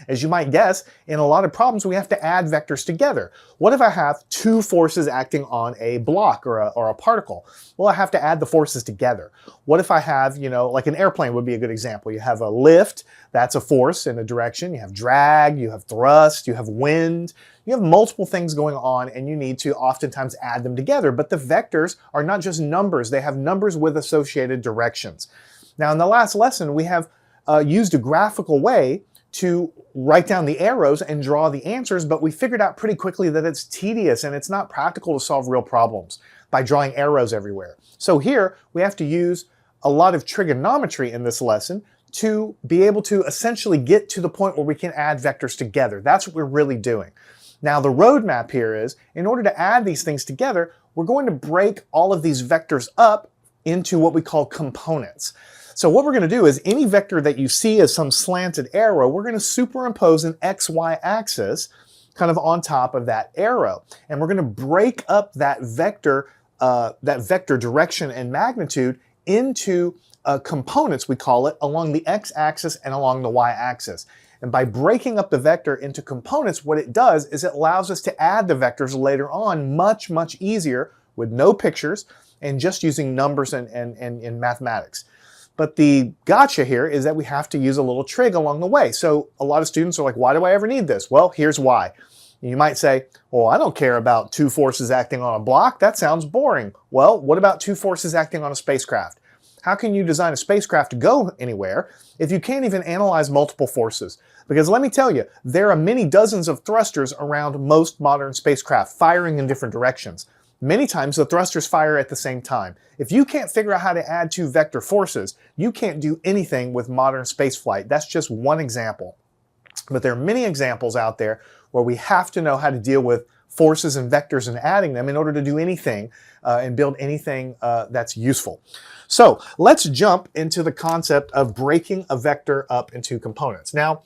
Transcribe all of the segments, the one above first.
As you might guess, in a lot of problems, we have to add vectors together. What if I have two forces acting on a block or a particle? Well, I have to add the forces together. What if I have, like an airplane would be a good example. You have a lift, that's a force in a direction. You have drag, you have thrust, you have wind. You have multiple things going on, and you need to oftentimes add them together. But the vectors are not just numbers. They have numbers with associated directions. Now, in the last lesson, we have used a graphical way to write down the arrows and draw the answers, but we figured out pretty quickly that it's tedious and it's not practical to solve real problems by drawing arrows everywhere. So here we have to use a lot of trigonometry in this lesson to be able to essentially get to the point where we can add vectors together. That's what we're really doing. Now the roadmap here is, in order to add these things together, we're going to break all of these vectors up into what we call components. So what we're going to do is any vector that you see as some slanted arrow, we're going to superimpose an XY axis kind of on top of that arrow. And we're going to break up that vector direction and magnitude into components, we call it, along the x-axis and along the y-axis. And by breaking up the vector into components, what it does is it allows us to add the vectors later on much, much easier with no pictures and just using numbers and mathematics. But the gotcha here is that we have to use a little trig along the way. So a lot of students are like, why do I ever need this? Well, here's why. You might say, well, I don't care about two forces acting on a block. That sounds boring. Well, what about two forces acting on a spacecraft? How can you design a spacecraft to go anywhere if you can't even analyze multiple forces? Because let me tell you, there are many dozens of thrusters around most modern spacecraft firing in different directions. Many times the thrusters fire at the same time. If you can't figure out how to add two vector forces, you can't do anything with modern spaceflight. That's just one example. But there are many examples out there where we have to know how to deal with forces and vectors and adding them in order to do anything and build anything that's useful. So let's jump into the concept of breaking a vector up into components. Now,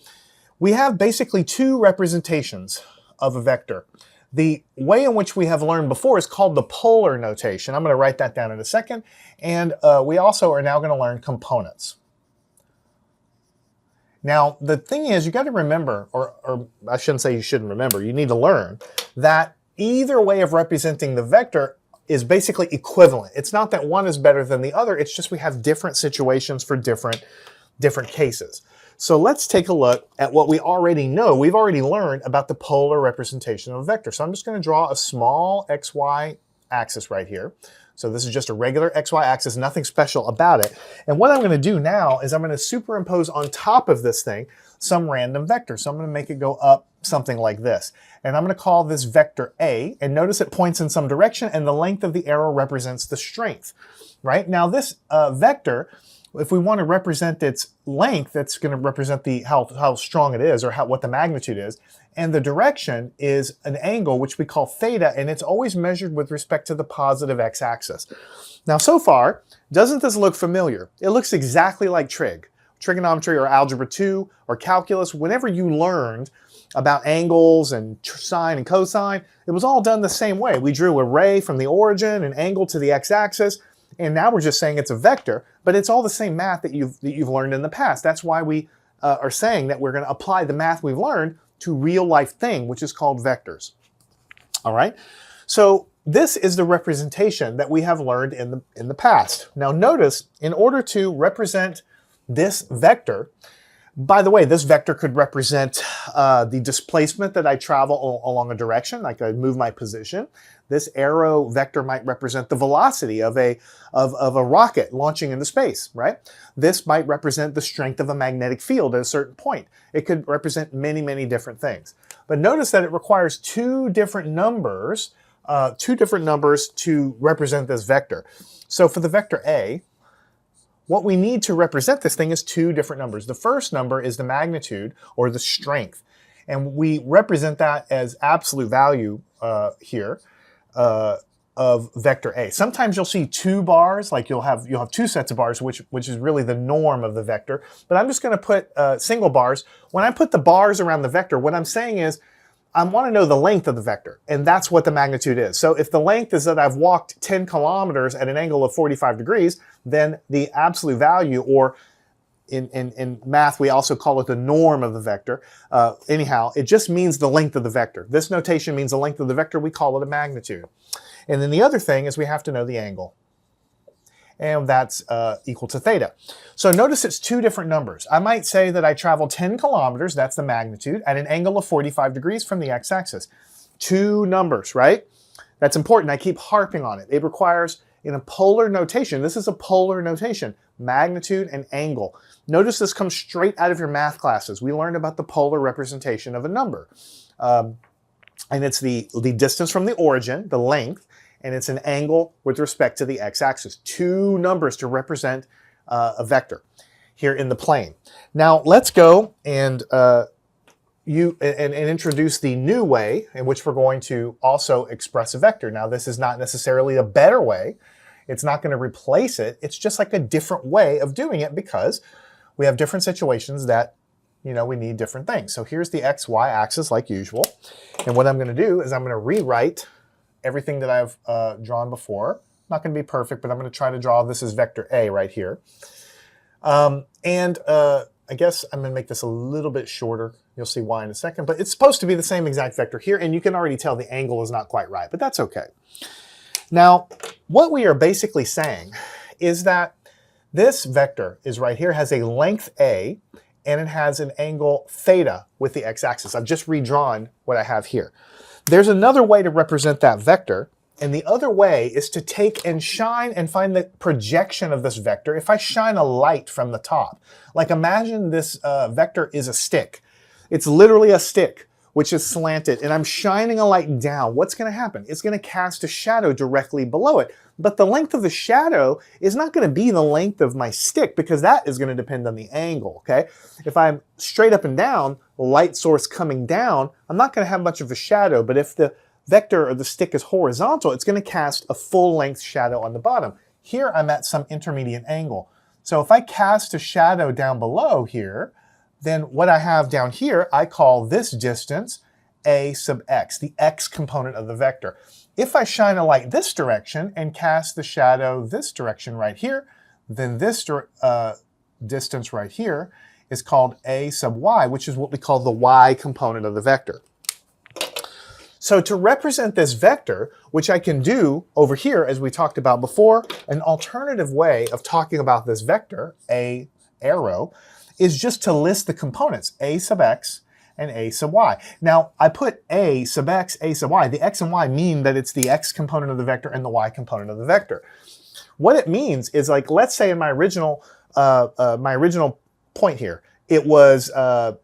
we have basically two representations of a vector. The way in which we have learned before is called the polar notation. I'm going to write that down in a second. And we also are now going to learn components. Now, the thing is, you got to remember, or I shouldn't say you shouldn't remember, you need to learn that either way of representing the vector is basically equivalent. It's not that one is better than the other, it's just we have different situations for different cases. So let's take a look at what we already know. We've already learned about the polar representation of a vector. So I'm just going to draw a small XY axis right here. So this is just a regular XY axis, nothing special about it. And what I'm going to do now is I'm going to superimpose on top of this thing some random vector. So I'm going to make it go up something like this. And I'm going to call this vector A. And notice it points in some direction and the length of the arrow represents the strength. Right? Now this vector, if we want to represent its length, that's going to represent how strong it is or what the magnitude is. And the direction is an angle which we call theta, and it's always measured with respect to the positive x-axis. Now so far, doesn't this look familiar? It looks exactly like trigonometry or algebra 2 or calculus. Whenever you learned about angles and sine and cosine, it was all done the same way. We drew a ray from the origin, an angle to the x-axis, and now we're just saying it's a vector, but it's all the same math that you've learned in the past. That's why we are saying that we're going to apply the math we've learned to real life thing, which is called vectors. All right. So this is the representation that we have learned in the past. Now notice, in order to represent this vector, by the way, this vector could represent the displacement that I travel along a direction, like I move my position. This arrow vector might represent the velocity of a rocket launching into space, right? This might represent the strength of a magnetic field at a certain point. It could represent many, many different things. But notice that it requires two different numbers to represent this vector. So for the vector A, what we need to represent this thing is two different numbers. The first number is the magnitude or the strength. And we represent that as absolute value here of vector A. Sometimes you'll see two bars, like you'll have two sets of bars, which is really the norm of the vector. But I'm just going to put single bars. When I put the bars around the vector, what I'm saying is I want to know the length of the vector, and that's what the magnitude is. So if the length is that I've walked 10 kilometers at an angle of 45 degrees, then the absolute value, or in math, we also call it the norm of the vector. Anyhow, it just means the length of the vector. This notation means the length of the vector. We call it a magnitude. And then the other thing is we have to know the angle. And that's equal to theta. So notice it's two different numbers. I might say that I travel 10 kilometers, that's the magnitude, at an angle of 45 degrees from the x-axis. Two numbers, right? That's important. I keep harping on it. It requires, in a polar notation, this is a polar notation, magnitude and angle. Notice this comes straight out of your math classes. We learned about the polar representation of a number. And it's the distance from the origin, the length, and it's an angle with respect to the x-axis. Two numbers to represent a vector here in the plane. Now let's go and introduce the new way in which we're going to also express a vector. Now this is not necessarily a better way. It's not going to replace it. It's just like a different way of doing it because we have different situations that, you know, we need different things. So here's the x-y axis like usual. And what I'm going to do is I'm going to rewrite everything that I've drawn before. Not going to be perfect, but I'm going to try to draw this as vector A right here. I guess I'm going to make this a little bit shorter. You'll see why in a second, but it's supposed to be the same exact vector here, and you can already tell the angle is not quite right, but that's okay. Now, what we are basically saying is that this vector is right here, has a length A, and it has an angle theta with the x-axis. I've just redrawn what I have here. There's another way to represent that vector, and the other way is to take and shine and find the projection of this vector. If I shine a light from the top, like imagine this vector is a stick. It's literally a stick, which is slanted, and I'm shining a light down. What's going to happen? It's going to cast a shadow directly below it. But the length of the shadow is not going to be the length of my stick because that is going to depend on the angle, okay? If I'm straight up and down, light source coming down, I'm not going to have much of a shadow, but if the vector or the stick is horizontal, it's going to cast a full-length shadow on the bottom. Here I'm at some intermediate angle. So if I cast a shadow down below here, then what I have down here, I call this distance a sub x, the x component of the vector. If I shine a light this direction and cast the shadow this direction right here, then this distance right here is called a sub y, which is what we call the y component of the vector. So to represent this vector, which I can do over here, as we talked about before, an alternative way of talking about this vector, a arrow, is just to list the components, a sub x and a sub y. Now, I put a sub x, a sub y. The x and y mean that it's the x component of the vector and the y component of the vector. What it means is, like, let's say in my original point here, it was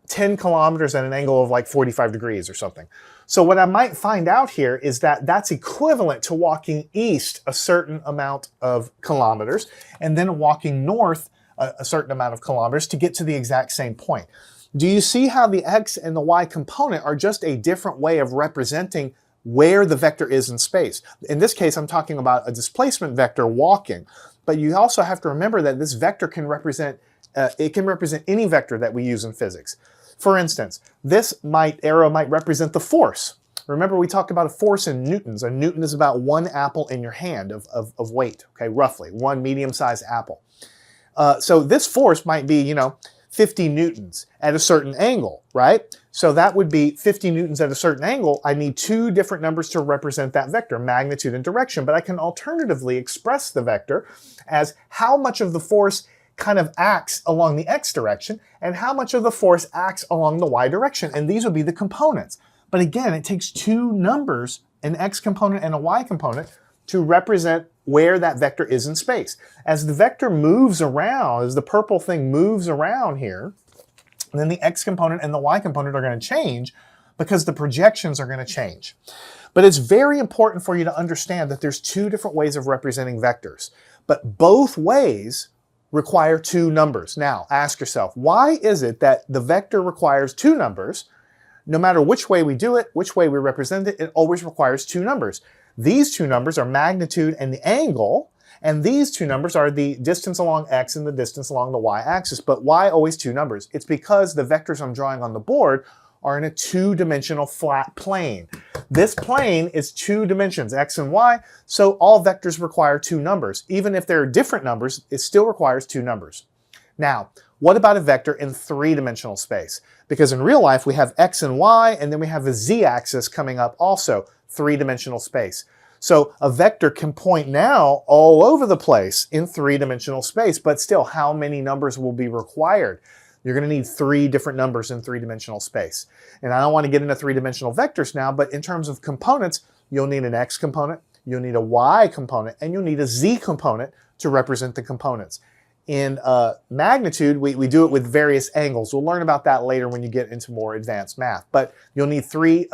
10 kilometers at an angle of like 45 degrees or something. So what I might find out here is that that's equivalent to walking east a certain amount of kilometers and then walking north a certain amount of kilometers to get to the exact same point. Do you see how the x and the y component are just a different way of representing where the vector is in space? In this case, I'm talking about a displacement vector walking, but you also have to remember that this vector can represent any vector that we use in physics. For instance, this arrow might represent the force. Remember, we talked about a force in newtons. A newton is about one apple in your hand of weight, okay, roughly, one medium-sized apple. So this force might be, 50 newtons at a certain angle, right? So that would be 50 newtons at a certain angle. I need two different numbers to represent that vector, magnitude and direction, but I can alternatively express the vector as how much of the force kind of acts along the x direction and how much of the force acts along the y direction, and these would be the components. But again, it takes two numbers, an x component and a y component, to represent where that vector is in space. As the vector moves around, as the purple thing moves around here, then the x component and the y component are going to change because the projections are going to change. But it's very important for you to understand that there's two different ways of representing vectors, but both ways require two numbers. Now, ask yourself, why is it that the vector requires two numbers? No matter which way we do it, which way we represent it, it always requires two numbers. These two numbers are magnitude and the angle, and these two numbers are the distance along x and the distance along the y-axis. But why always two numbers? It's because the vectors I'm drawing on the board are in a two-dimensional flat plane. This plane is two dimensions, x and y, so all vectors require two numbers. Even if they're different numbers, it still requires two numbers. Now, what about a vector in three-dimensional space? Because in real life, we have x and y, and then we have a z-axis coming up also, three-dimensional space. So a vector can point now all over the place in three-dimensional space, but still, how many numbers will be required? You're going to need 3 different numbers in three-dimensional space. And I don't want to get into three-dimensional vectors now, but in terms of components, you'll need an x component, you'll need a y component, and you'll need a z component to represent the components. In magnitude, we do it with various angles. We'll learn about that later when you get into more advanced math. But you'll need 3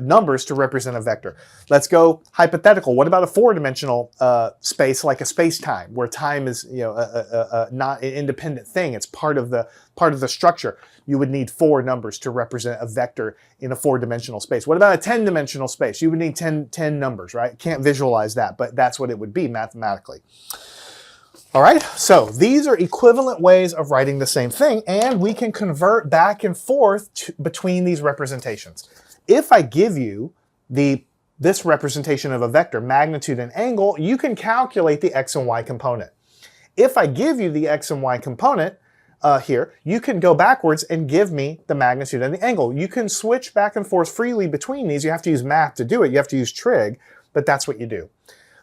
numbers to represent a vector. Let's go hypothetical. What about a 4-dimensional space, like a space-time, where time is not an independent thing? It's part of the structure. You would need 4 numbers to represent a vector in a 4-dimensional space. What about a 10-dimensional space? You would need 10 numbers, right? Can't visualize that, but that's what it would be mathematically. All right, so these are equivalent ways of writing the same thing, and we can convert back and forth between these representations. If I give you this representation of a vector, magnitude and angle, you can calculate the x and y component. If I give you the x and y component here, you can go backwards and give me the magnitude and the angle. You can switch back and forth freely between these. You have to use math to do it. You have to use trig, but that's what you do.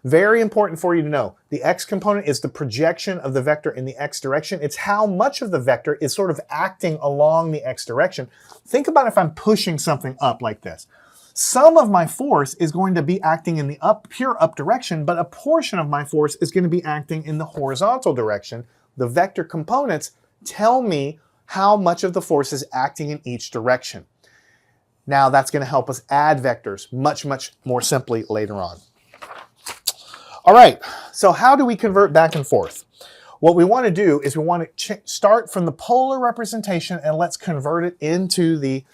Very important for you to know. The x component is the projection of the vector in the x direction. It's how much of the vector is sort of acting along the x direction. Think about if I'm pushing something up like this. Some of my force is going to be acting in the pure up direction, but a portion of my force is going to be acting in the horizontal direction. The vector components tell me how much of the force is acting in each direction. Now that's going to help us add vectors much, much more simply later on. All right, so how do we convert back and forth? What we want to do is we want to start from the polar representation and let's convert it into the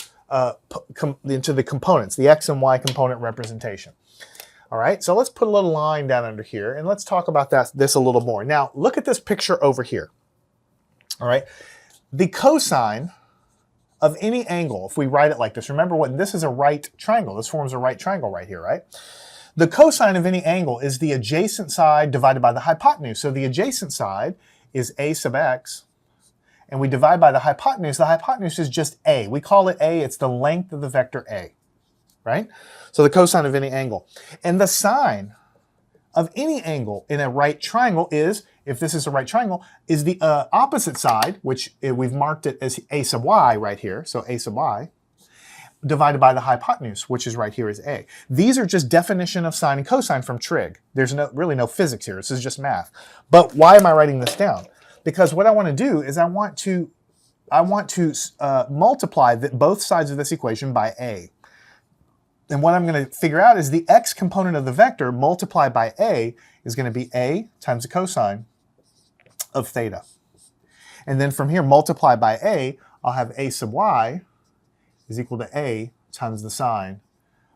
components, the x and y component representation. All right, so let's put a little line down under here and let's talk about this a little more. Now, look at this picture over here. All right, the cosine of any angle, if we write it like this, remember this is a right triangle. This forms a right triangle right here, right? The cosine of any angle is the adjacent side divided by the hypotenuse. So the adjacent side is a sub x, and we divide by the hypotenuse. The hypotenuse is just a. We call it a. It's the length of the vector a, right? So the cosine of any angle. And the sine of any angle in a right triangle is, if this is a right triangle, is the opposite side, which we've marked it as a sub y right here. So a sub y. Divided by the hypotenuse, which is right here is a. These are just definition of sine and cosine from trig. There's really no physics here. This is just math. But why am I writing this down? Because what I want to do is I want to multiply both sides of this equation by a. And what I'm going to figure out is the x component of the vector multiplied by a is going to be a times the cosine of theta. And then from here, multiply by a, I'll have a sub y is equal to a times the sine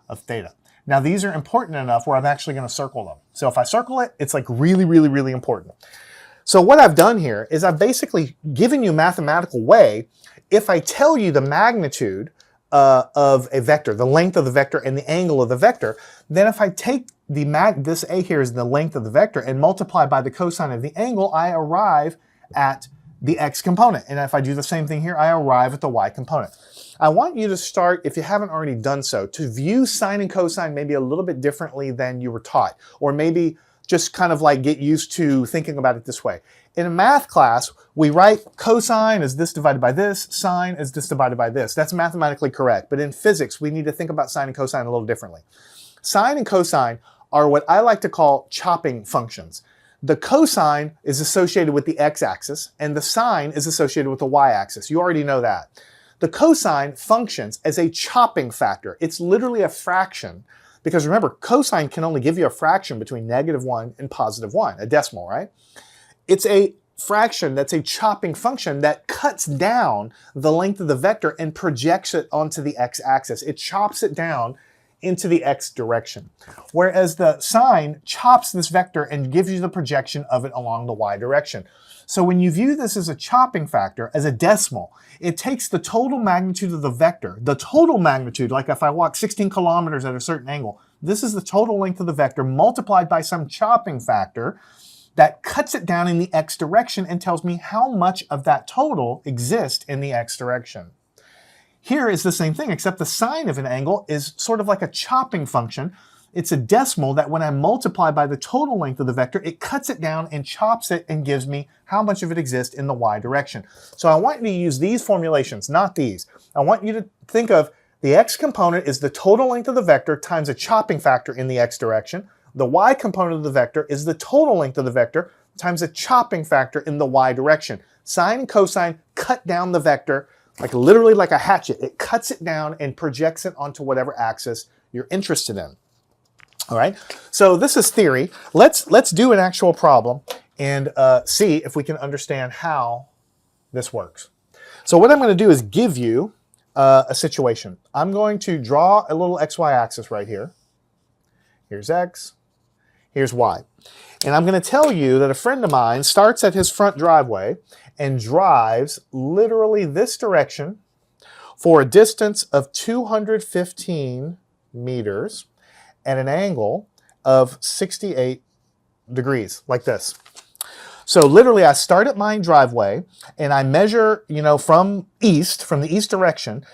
of theta. Now these are important enough where I'm actually going to circle them. So if I circle it, it's like really, really, really important. So what I've done here is I've basically given you a mathematical way. If I tell you the magnitude of a vector, the length of the vector and the angle of the vector, then if I take this a here is the length of the vector and multiply by the cosine of the angle, I arrive at the x component. And if I do the same thing here, I arrive at the y component. I want you to start, if you haven't already done so, to view sine and cosine maybe a little bit differently than you were taught, or maybe just kind of like get used to thinking about it this way. In a math class, we write cosine as this divided by this, sine as this divided by this. That's mathematically correct. But in physics, we need to think about sine and cosine a little differently. Sine and cosine are what I like to call chopping functions. The cosine is associated with the x-axis, and the sine is associated with the y-axis. You already know that. The cosine functions as a chopping factor. It's literally a fraction, because remember, cosine can only give you a fraction between -1 and +1, a decimal, right? It's a fraction that's a chopping function that cuts down the length of the vector and projects it onto the x-axis. It chops it down into the x direction. Whereas the sine chops this vector and gives you the projection of it along the y direction. So when you view this as a chopping factor, as a decimal, it takes the total magnitude of the vector, the total magnitude, like if I walk 16 kilometers at a certain angle, this is the total length of the vector multiplied by some chopping factor, that cuts it down in the x direction and tells me how much of that total exists in the x direction. Here is the same thing, except the sine of an angle is sort of like a chopping function. It's a decimal that when I multiply by the total length of the vector, it cuts it down and chops it and gives me how much of it exists in the y direction. So I want you to use these formulations, not these. I want you to think of the x component is the total length of the vector times a chopping factor in the x direction. The y component of the vector is the total length of the vector times a chopping factor in the y direction. Sine and cosine cut down the vector like literally like a hatchet. It cuts it down and projects it onto whatever axis you're interested in. All right, so this is theory. Let's do an actual problem and see if we can understand how this works. So what I'm going to do is give you a situation. I'm going to draw a little xy axis right here. Here's x, here's y. And I'm going to tell you that a friend of mine starts at his front driveway and drives literally this direction for a distance of 215 meters at an angle of 68 degrees, like this. So literally I start at my driveway and I measure, from the east direction,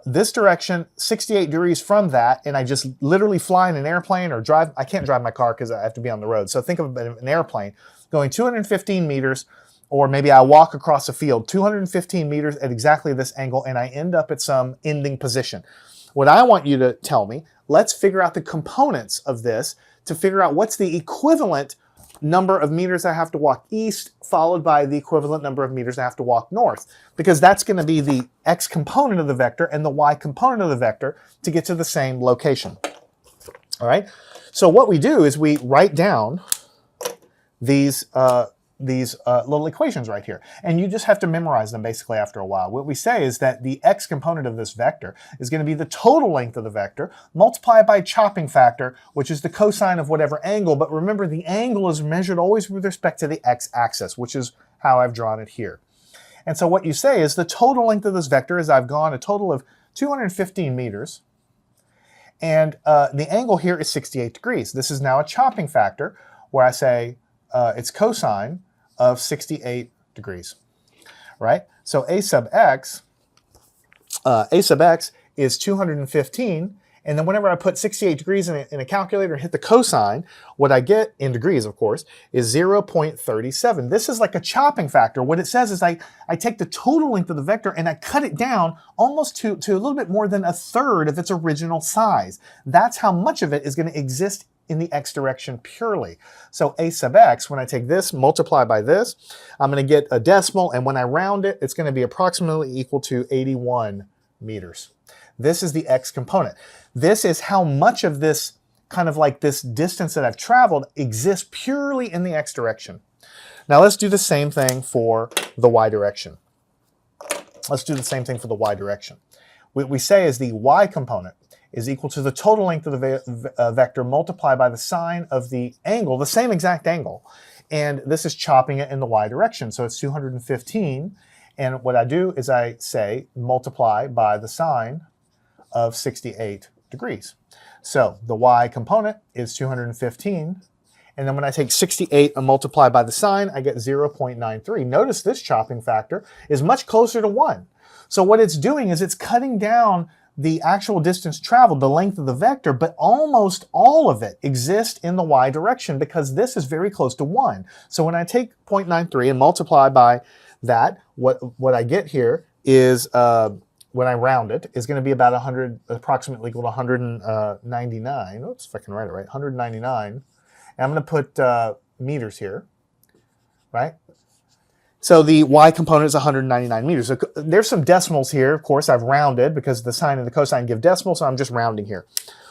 this direction, 68 degrees from that, and I just literally fly in an airplane or drive. I can't drive my car because I have to be on the road. So think of an airplane going 215 meters, or maybe I walk across a field, 215 meters at exactly this angle, and I end up at some ending position. What I want you to tell me, let's figure out the components of this to figure out what's the equivalent number of meters I have to walk east, followed by the equivalent number of meters I have to walk north, because that's going to be the x component of the vector and the y component of the vector to get to the same location. All right, so what we do is we write down these little equations right here, and you just have to memorize them basically after a while. What we say is that the x component of this vector is going to be the total length of the vector multiplied by a chopping factor, which is the cosine of whatever angle. But remember, the angle is measured always with respect to the x-axis, which is how I've drawn it here. And so what you say is the total length of this vector is I've gone a total of 215 meters, and the angle here is 68 degrees. This is now a chopping factor where I say it's cosine of 68 degrees, right? So a sub x is 215, and then whenever I put 68 degrees in a calculator and hit the cosine, what I get, in degrees of course, is 0.37. This is like a chopping factor. What it says is I take the total length of the vector and I cut it down almost to a little bit more than a third of its original size. That's how much of it is going to exist in the x direction purely. So a sub x, when I take this, multiply by this, I'm going to get a decimal, and when I round it, it's going to be approximately equal to 81 meters. This is the x component. This is how much of this, kind of like this distance that I've traveled, exists purely in the x direction. Now let's do the same thing for the y direction. Let's do the same thing for the y direction. What we say is the y component is equal to the total length of the vector multiplied by the sine of the angle, the same exact angle. And this is chopping it in the y direction. So it's 215. And what I do is I say multiply by the sine of 68 degrees. So the y component is 215. And then when I take 68 and multiply by the sine, I get 0.93. Notice this chopping factor is much closer to 1. So what it's doing is it's cutting down the actual distance traveled, the length of the vector, but almost all of it exists in the y direction because this is very close to 1. So when I take 0.93 and multiply by that, what I get here is, when I round it, is going to be about 100, approximately equal to 199. Oops, if I can write it right, 199. And I'm going to put meters here, right? So the y component is 199 meters. So there's some decimals here. Of course, I've rounded because the sine and the cosine give decimals, so I'm just rounding here.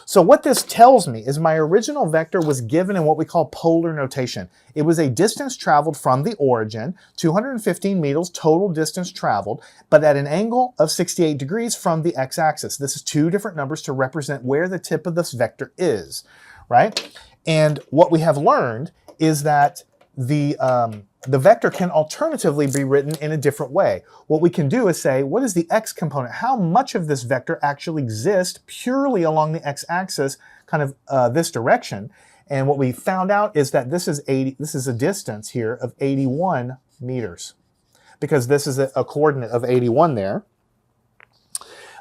So what this tells me is my original vector was given in what we call polar notation. It was a distance traveled from the origin, 215 meters total distance traveled, but at an angle of 68 degrees from the x-axis. This is two different numbers to represent where the tip of this vector is, right? And what we have learned is that the vector can alternatively be written in a different way. What we can do is say, what is the x component? How much of this vector actually exists purely along the x-axis, kind of this direction? And what we found out is that this is a distance here of 81 meters, because this is a coordinate of 81 there.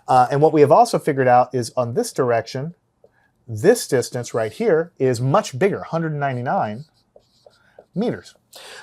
And what we have also figured out is on this direction, this distance right here is much bigger, 199 meters.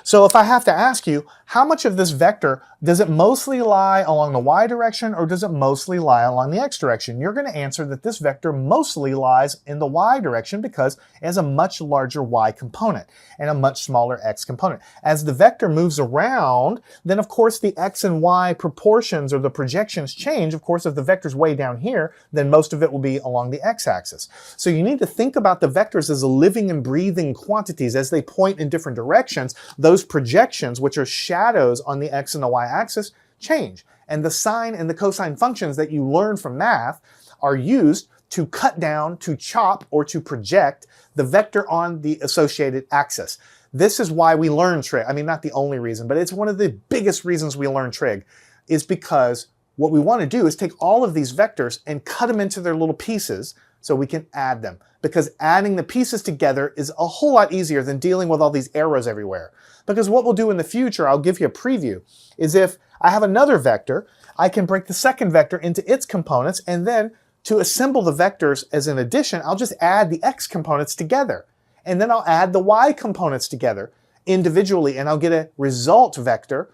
So if I have to ask you, how much of this vector, does it mostly lie along the y direction or does it mostly lie along the x direction? You're going to answer that this vector mostly lies in the y direction because it has a much larger y component and a much smaller x component. As the vector moves around, then of course the x and y proportions or the projections change. Of course, if the vector's way down here, then most of it will be along the x-axis. So you need to think about the vectors as living and breathing quantities. As they point in different directions, those projections, which are shadows on the x and the y-axis, change. And the sine and the cosine functions that you learn from math are used to cut down, to chop, or to project the vector on the associated axis. This is why we learn trig. I mean, not the only reason, but it's one of the biggest reasons we learn trig, is because what we want to do is take all of these vectors and cut them into their little pieces so we can add them. Because adding the pieces together is a whole lot easier than dealing with all these arrows everywhere. Because what we'll do in the future, I'll give you a preview, is if I have another vector, I can break the second vector into its components, and then to assemble the vectors as an addition, I'll just add the x components together. And then I'll add the y components together individually, and I'll get a result vector,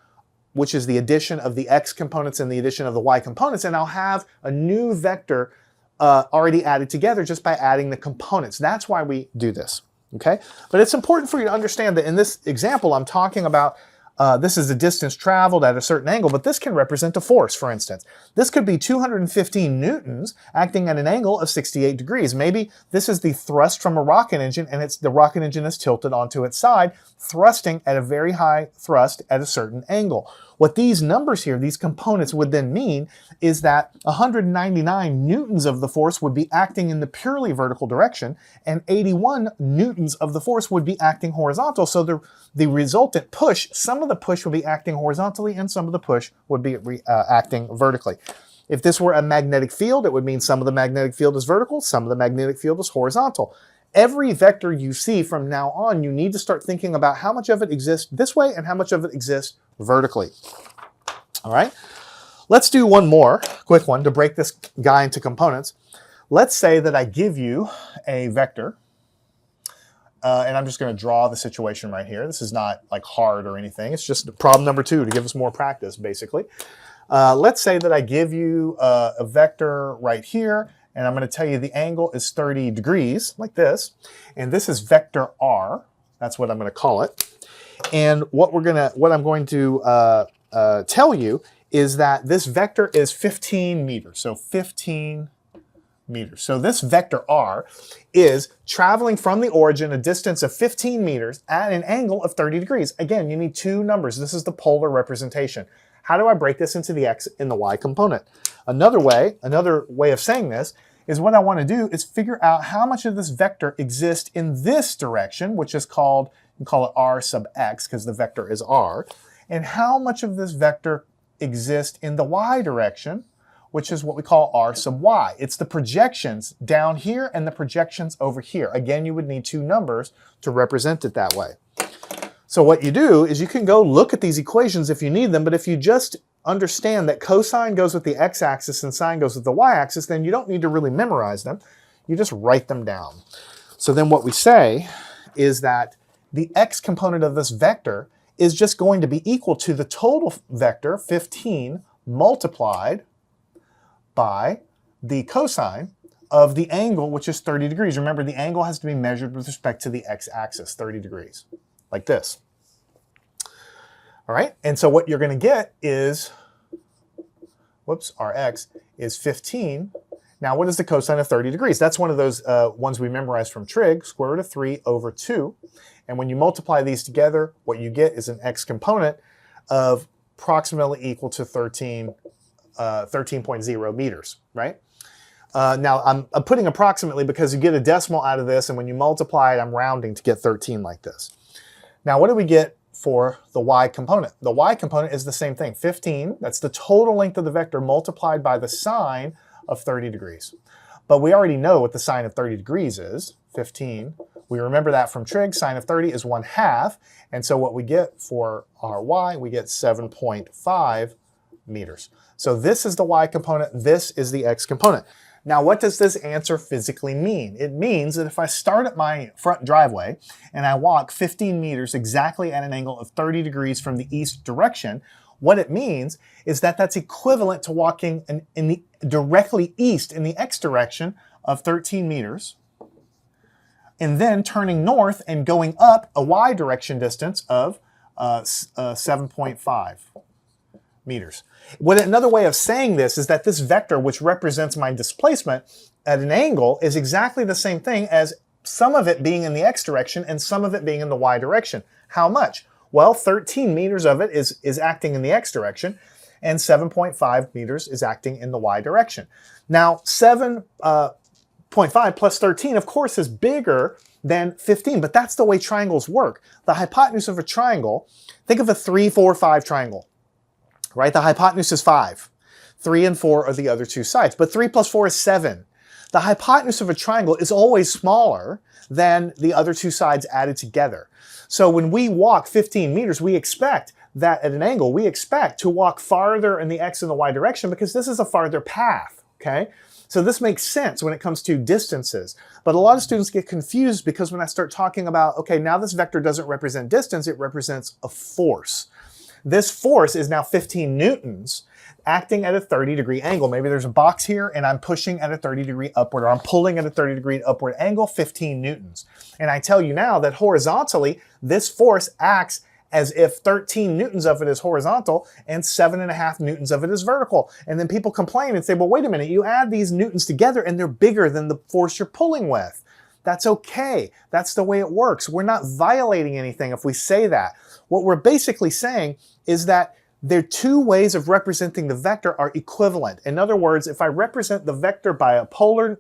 which is the addition of the x components and the addition of the y components, and I'll have a new vector already added together just by adding the components. That's why we do this. Okay, but it's important for you to understand that in this example, I'm talking about this is the distance traveled at a certain angle, but this can represent a force, for instance. This could be 215 newtons acting at an angle of 68 degrees. Maybe this is the thrust from a rocket engine, and the rocket engine is tilted onto its side, thrusting at a very high thrust at a certain angle. What these numbers here, these components, would then mean is that 199 newtons of the force would be acting in the purely vertical direction, and 81 newtons of the force would be acting horizontal. So the resultant push, some of the push would be acting horizontally and some of the push would be acting vertically. If this were a magnetic field, it would mean some of the magnetic field is vertical, some of the magnetic field is horizontal. Every vector you see from now on, you need to start thinking about how much of it exists this way and how much of it exists vertically. All right, let's do one more quick one to break this guy into components. Let's say that I give you a vector, and I'm just going to draw the situation right here. This is not like hard or anything. It's just problem number 2 to give us more practice, basically. Let's say that I give you a vector right here, and I'm going to tell you the angle is 30 degrees, like this. And this is vector r. That's what I'm going to call it. And what I'm going to tell you is that this vector is 15 meters. So 15 meters. So this vector r is traveling from the origin a distance of 15 meters at an angle of 30 degrees. Again, you need 2 numbers. This is the polar representation. How do I break this into the x and the y component? Another way of saying this is what I want to do is figure out how much of this vector exists in this direction, which is called, you call it r sub x because the vector is r, and how much of this vector exists in the y direction, which is what we call r sub y. It's the projections down here and the projections over here. Again, you would need 2 numbers to represent it that way. So what you do is you can go look at these equations if you need them, but if you just understand that cosine goes with the x-axis and sine goes with the y-axis, then you don't need to really memorize them. You just write them down. So then what we say is that the x component of this vector is just going to be equal to the total vector, 15, multiplied by the cosine of the angle, which is 30 degrees. Remember, the angle has to be measured with respect to the x-axis, 30 degrees, like this. All right, and so what you're going to get is, Rx is 15. Now, what is the cosine of 30 degrees? That's one of those ones we memorized from trig, square root of 3 over 2. And when you multiply these together, what you get is an x component of approximately equal to 13.0 meters, right? Now, I'm putting approximately because you get a decimal out of this, and when you multiply it, I'm rounding to get 13 like this. Now, what do we get for the y component? The y component is the same thing, 15. That's the total length of the vector multiplied by the sine of 30 degrees. But we already know what the sine of 30 degrees is, 15 We remember that from trig, sine of 30 is 1/2. And so what we get for our y, we get 7.5 meters. So this is the y component, this is the x component. Now, what does this answer physically mean? It means that if I start at my front driveway and I walk 15 meters exactly at an angle of 30 degrees from the east direction, what it means is that that's equivalent to walking in the directly east in the x direction of 13 meters, and then turning north and going up a y direction distance of 7.5 meters. Another way of saying this is that this vector, which represents my displacement at an angle, is exactly the same thing as some of it being in the x direction and some of it being in the y direction. How much? Well, 13 meters of it is acting in the x direction, and 7.5 meters is acting in the y direction. Now, 7.5 plus 13, of course, is bigger than 15, but that's the way triangles work. The hypotenuse of a triangle, think of a 3, 4, 5 triangle, right? The hypotenuse is 5. 3 and 4 are the other two sides, but 3 plus 4 is 7. The hypotenuse of a triangle is always smaller than the other two sides added together. So when we walk 15 meters, we expect that at an angle, we expect to walk farther in the x and the y direction because this is a farther path, okay? So this makes sense when it comes to distances. But a lot of students get confused because when I start talking about, okay, now this vector doesn't represent distance, it represents a force. This force is now 15 newtons acting at a 30-degree angle. Maybe there's a box here and I'm pushing at a 30-degree upward, or I'm pulling at a 30-degree upward angle, 15 newtons. And I tell you now that horizontally, this force acts as if 13 newtons of it is horizontal and 7.5 newtons of it is vertical. And then people complain and say, well, wait a minute, you add these newtons together and they're bigger than the force you're pulling with. That's okay. That's the way it works. We're not violating anything if we say that. What we're basically saying is that the two ways of representing the vector are equivalent. In other words, if I represent the vector by a polar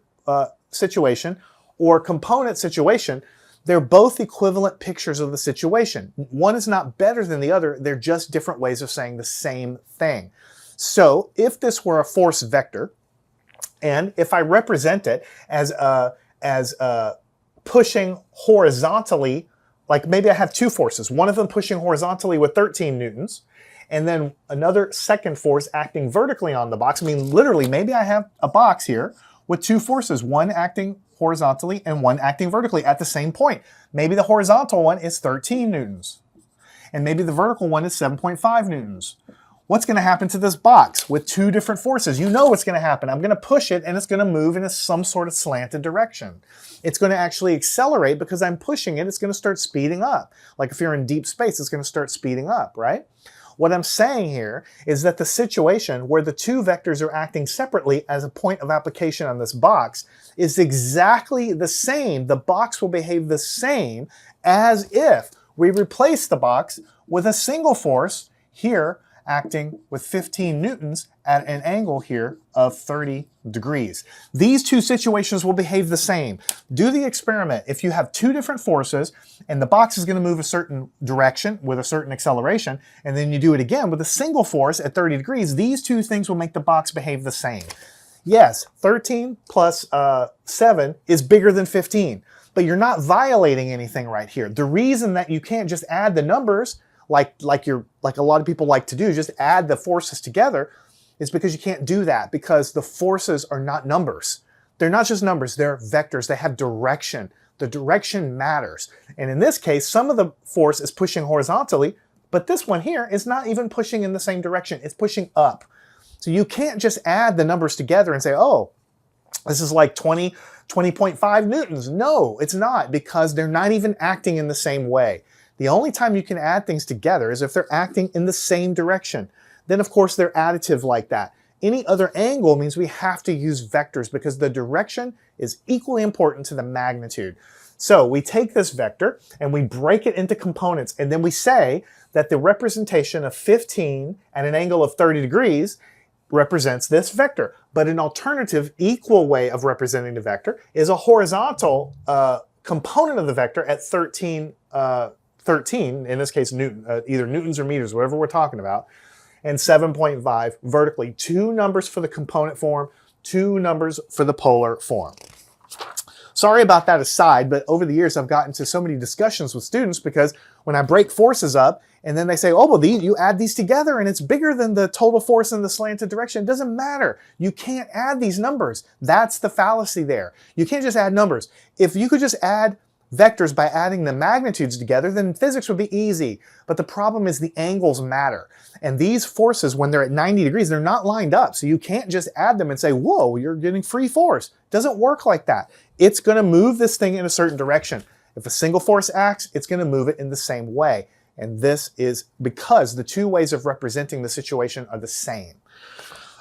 situation or component situation, they're both equivalent pictures of the situation. One is not better than the other. They're just different ways of saying the same thing. So if this were a force vector, and if I represent it as pushing horizontally, like maybe I have two forces, one of them pushing horizontally with 13 newtons, and then another second force acting vertically on the box. I mean, literally, maybe I have a box here with two forces, one acting horizontally and one acting vertically at the same point. Maybe the horizontal one is 13 newtons, and maybe the vertical one is 7.5 newtons. What's going to happen to this box with two different forces? You know what's going to happen. I'm going to push it, and it's going to move in some sort of slanted direction. It's going to actually accelerate because I'm pushing it. It's going to start speeding up. Like if you're in deep space, it's going to start speeding up, right? What I'm saying here is that the situation where the two vectors are acting separately as a point of application on this box is exactly the same. The box will behave the same as if we replace the box with a single force here acting with 15 newtons at an angle here of 30 degrees. These two situations will behave the same. Do the experiment. If you have two different forces and the box is going to move a certain direction with a certain acceleration, and then you do it again with a single force at 30 degrees, these two things will make the box behave the same. Yes, 13 plus 7 is bigger than 15, but you're not violating anything right here. The reason that you can't just add the numbers like a lot of people like to do, just add the forces together, is because you can't do that, because the forces are not numbers. They're not just numbers, they're vectors. They have direction. The direction matters. And in this case, some of the force is pushing horizontally, but this one here is not even pushing in the same direction. It's pushing up. So you can't just add the numbers together and say, oh, this is like 20.5 newtons. No, it's not, because they're not even acting in the same way. The only time you can add things together is if they're acting in the same direction. Then, of course, they're additive like that. Any other angle means we have to use vectors because the direction is equally important to the magnitude. So we take this vector and we break it into components, and then we say that the representation of 15 at an angle of 30 degrees represents this vector. But an alternative equal way of representing the vector is a horizontal component of the vector at 13, in this case, Newton, either newtons or meters, whatever we're talking about, and 7.5 vertically. Two numbers for the component form, two numbers for the polar form. Sorry about that aside, but over the years I've gotten into so many discussions with students because when I break forces up and then they say, oh, well, you add these together and it's bigger than the total force in the slanted direction. It doesn't matter. You can't add these numbers. That's the fallacy there. You can't just add numbers. If you could just add vectors by adding the magnitudes together, then physics would be easy. But the problem is the angles matter. And these forces, when they're at 90 degrees, they're not lined up. So you can't just add them and say, whoa, you're getting free force. It doesn't work like that. It's going to move this thing in a certain direction. If a single force acts, it's going to move it in the same way. And this is because the two ways of representing the situation are the same.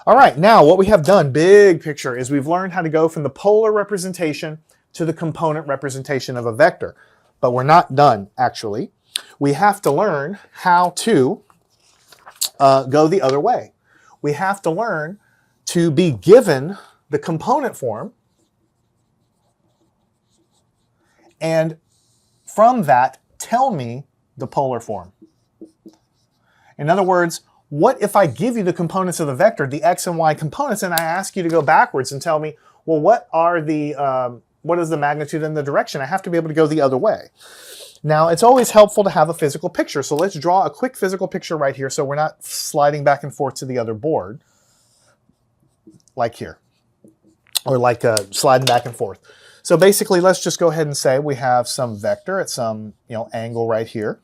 All right, now what we have done, big picture, is we've learned how to go from the polar representation to the component representation of a vector. But we're not done, actually. We have to learn how to go the other way. We have to learn to be given the component form, and from that, tell me the polar form. In other words, what if I give you the components of the vector, the x and y components, and I ask you to go backwards and tell me, well, what is the magnitude and the direction? I have to be able to go the other way. Now, it's always helpful to have a physical picture. So let's draw a quick physical picture right here so we're not sliding back and forth to the other board, like here, or like sliding back and forth. So basically, let's just go ahead and say we have some vector at some angle right here.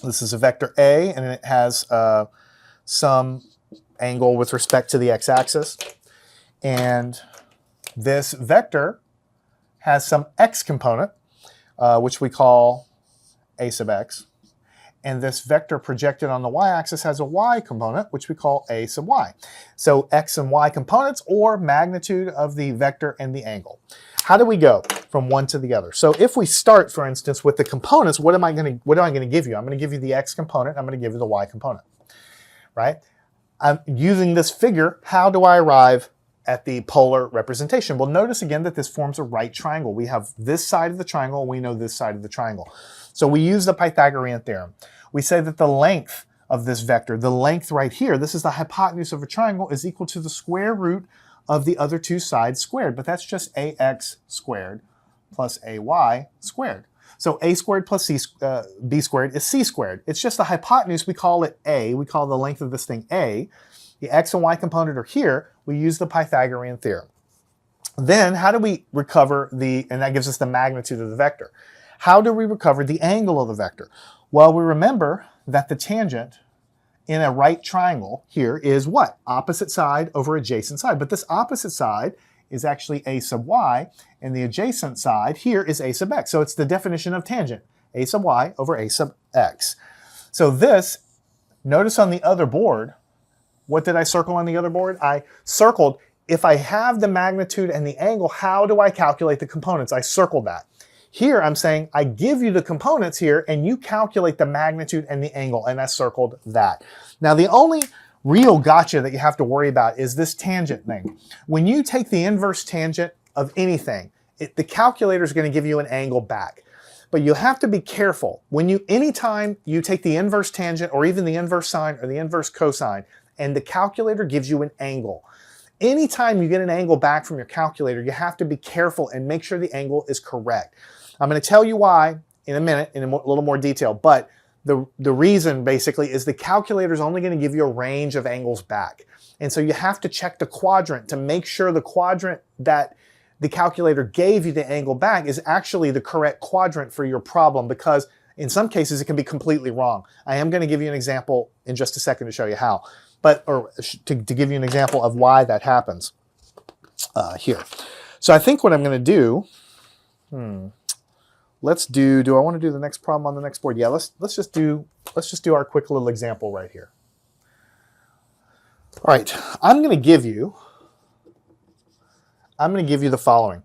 This is a vector A, and it has some angle with respect to the x-axis. And this vector has some x component, which we call a sub x. And this vector projected on the y-axis has a y component, which we call a sub y. So x and y components, or magnitude of the vector and the angle. How do we go from one to the other? So if we start, for instance, with the components, what am I going to give you? I'm going to give you the x component. I'm going to give you the y component, right? I'm using this figure. How do I arrive at the polar representation? Well, notice again that this forms a right triangle. We have this side of the triangle, and we know this side of the triangle. So we use the Pythagorean theorem. We say that the length of this vector, the length right here, this is the hypotenuse of a triangle, is equal to the square root of the other two sides squared. But that's just ax squared plus ay squared. So a squared plus b squared is c squared. It's just the hypotenuse. We call it a. We call the length of this thing a. The x and y component are here. We use the Pythagorean theorem. Then how do we recover and that gives us the magnitude of the vector. How do we recover the angle of the vector? Well, we remember that the tangent in a right triangle here is what? Opposite side over adjacent side. But this opposite side is actually a sub y, and the adjacent side here is a sub x. So it's the definition of tangent, a sub y over a sub x. So this, notice on the other board, what did I circle on the other board? I circled, if I have the magnitude and the angle, how do I calculate the components? I circled that. Here I'm saying I give you the components here and you calculate the magnitude and the angle, and I circled that. Now the only real gotcha that you have to worry about is this tangent thing. When you take the inverse tangent of anything, the calculator is going to give you an angle back. But you have to be careful. Anytime you take the inverse tangent or even the inverse sine or the inverse cosine, and the calculator gives you an angle. Anytime you get an angle back from your calculator, you have to be careful and make sure the angle is correct. I'm going to tell you why in a minute in a little more detail, but the reason basically is the calculator is only going to give you a range of angles back. And so you have to check the quadrant to make sure the quadrant that the calculator gave you the angle back is actually the correct quadrant for your problem, because in some cases it can be completely wrong. I am going to give you an example in just a second to show you how, to give you an example of why that happens here. So I think what I'm going to do, do I want to do the next problem on the next board? Yeah, let's just do our quick little example right here. All right, I'm going to give you the following.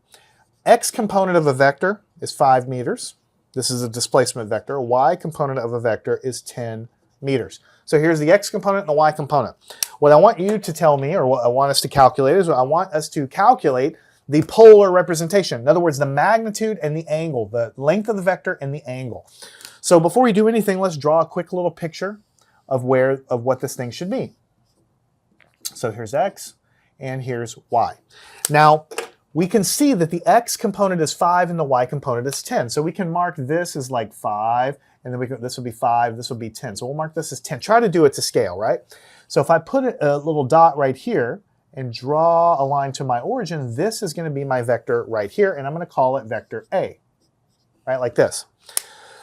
X component of a vector is 5 meters. This is a displacement vector. Y component of a vector is 10 meters. So here's the x component and the y component. What I want you to tell me, or what I want us to calculate, is I want us to calculate the polar representation. In other words, the magnitude and the angle, the length of the vector and the angle. So before we do anything, let's draw a quick little picture of what this thing should be. So here's x and here's y. Now, we can see that the x component is 5 and the y component is 10. So we can mark this as like 5, and then this would be 5, this would be 10. So we'll mark this as 10. Try to do it to scale, right? So if I put a little dot right here and draw a line to my origin, this is going to be my vector right here, and I'm going to call it vector A, right, like this.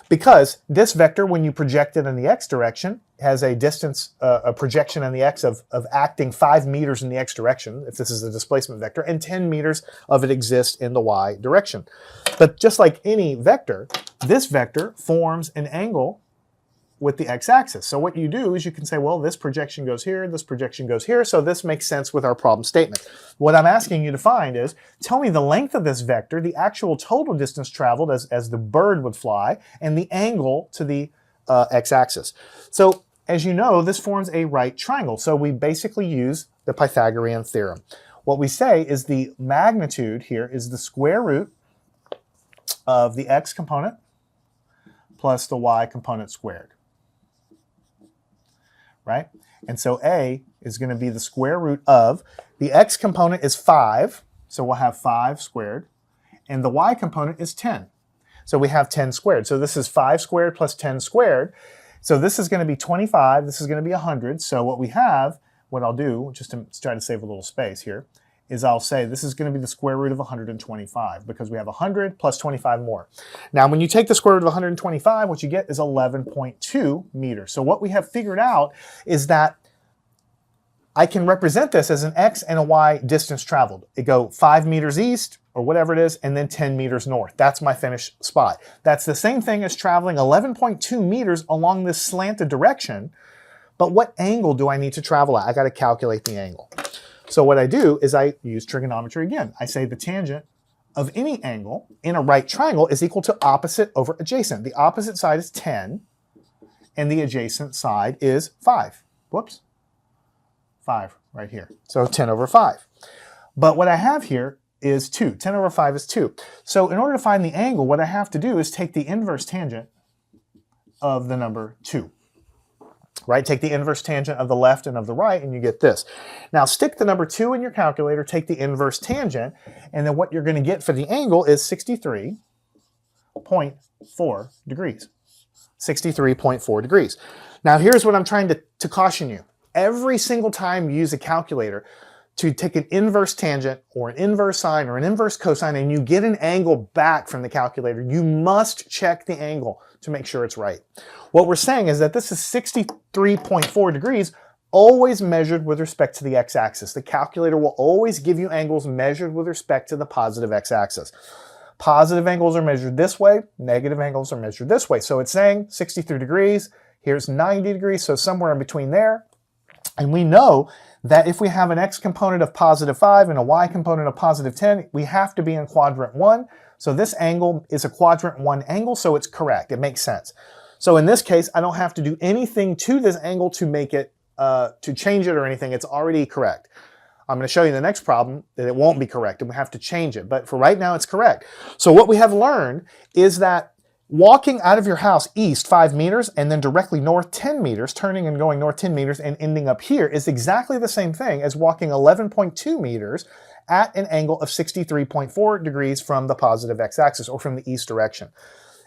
Because this vector, when you project it in the x direction, has a distance, a projection in the x of acting 5 meters in the x direction, if this is a displacement vector, and 10 meters of it exists in the y direction. But just like any vector, this vector forms an angle with the x-axis. So what you do is you can say, well, this projection goes here, this projection goes here, so this makes sense with our problem statement. What I'm asking you to find is, tell me the length of this vector, the actual total distance traveled as the bird would fly, and the angle to the x-axis. So as you know, this forms a right triangle. So we basically use the Pythagorean theorem. What we say is the magnitude here is the square root of the x component plus the y component squared. Right? And so A is going to be the square root of, the x component is 5, so we'll have 5 squared, and the y component is 10. So we have 10 squared. So this is 5 squared plus 10 squared. So this is going to be 25, this is going to be 100. So what we have, what I'll do, just to try to save a little space here, is I'll say this is going to be the square root of 125 because we have 100 plus 25 more. Now, when you take the square root of 125, what you get is 11.2 meters. So what we have figured out is that I can represent this as an x and a y distance traveled. It go 5 meters east, or whatever it is, and then 10 meters north. That's my finished spot. That's the same thing as traveling 11.2 meters along this slanted direction, but what angle do I need to travel at? I got to calculate the angle. So what I do is I use trigonometry again. I say the tangent of any angle in a right triangle is equal to opposite over adjacent. The opposite side is 10, and the adjacent side is 5. Whoops. 5 right here. So 10 over 5. But what I have here is 2. 10 over 5 is 2. So in order to find the angle, what I have to do is take the inverse tangent of the number 2. Right? Take the inverse tangent of the left and of the right, and you get this. Now stick the number 2 in your calculator, take the inverse tangent, and then what you're going to get for the angle is 63.4 degrees. 63.4 degrees. Now here's what I'm trying to caution you. Every single time you use a calculator to take an inverse tangent or an inverse sine or an inverse cosine and you get an angle back from the calculator, you must check the angle to make sure it's right. What we're saying is that this is 63.4 degrees, always measured with respect to the x-axis. The calculator will always give you angles measured with respect to the positive x-axis. Positive angles are measured this way, negative angles are measured this way. So it's saying 63 degrees, here's 90 degrees, so somewhere in between there. And we know that if we have an x component of positive 5 and a y component of positive 10, we have to be in quadrant 1. So this angle is a quadrant 1 angle, so it's correct. It makes sense. So in this case, I don't have to do anything to this angle to make it, to change it or anything. It's already correct. I'm going to show you the next problem that it won't be correct and we have to change it. But for right now, it's correct. So what we have learned is that walking out of your house east 5 meters and then directly north 10 meters, turning and going north 10 meters and ending up here is exactly the same thing as walking 11.2 meters at an angle of 63.4 degrees from the positive x-axis or from the east direction.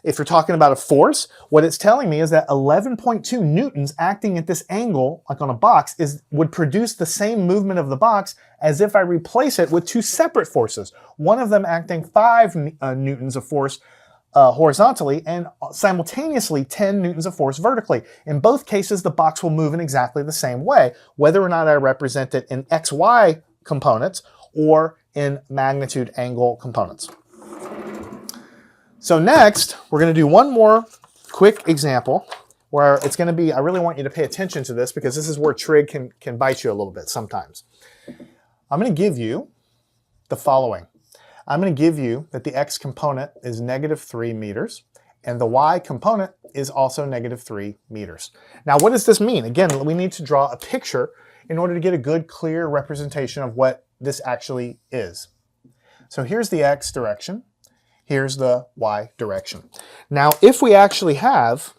If you're talking about a force, what it's telling me is that 11.2 newtons acting at this angle, like on a box, would produce the same movement of the box as if I replace it with 2 separate forces. One of them acting 5 newtons of force horizontally and simultaneously 10 newtons of force vertically. In both cases, the box will move in exactly the same way, whether or not I represent it in XY components or in magnitude angle components. So next, we're going to do one more quick example where it's going to be, I really want you to pay attention to this because this is where trig can bite you a little bit sometimes. I'm going to give you the following. I'm going to give you that the x component is -3 meters and the y component is also -3 meters. Now, what does this mean? Again, we need to draw a picture in order to get a good, clear representation of what this actually is. So here's the x direction. Here's the y direction. Now, if we actually have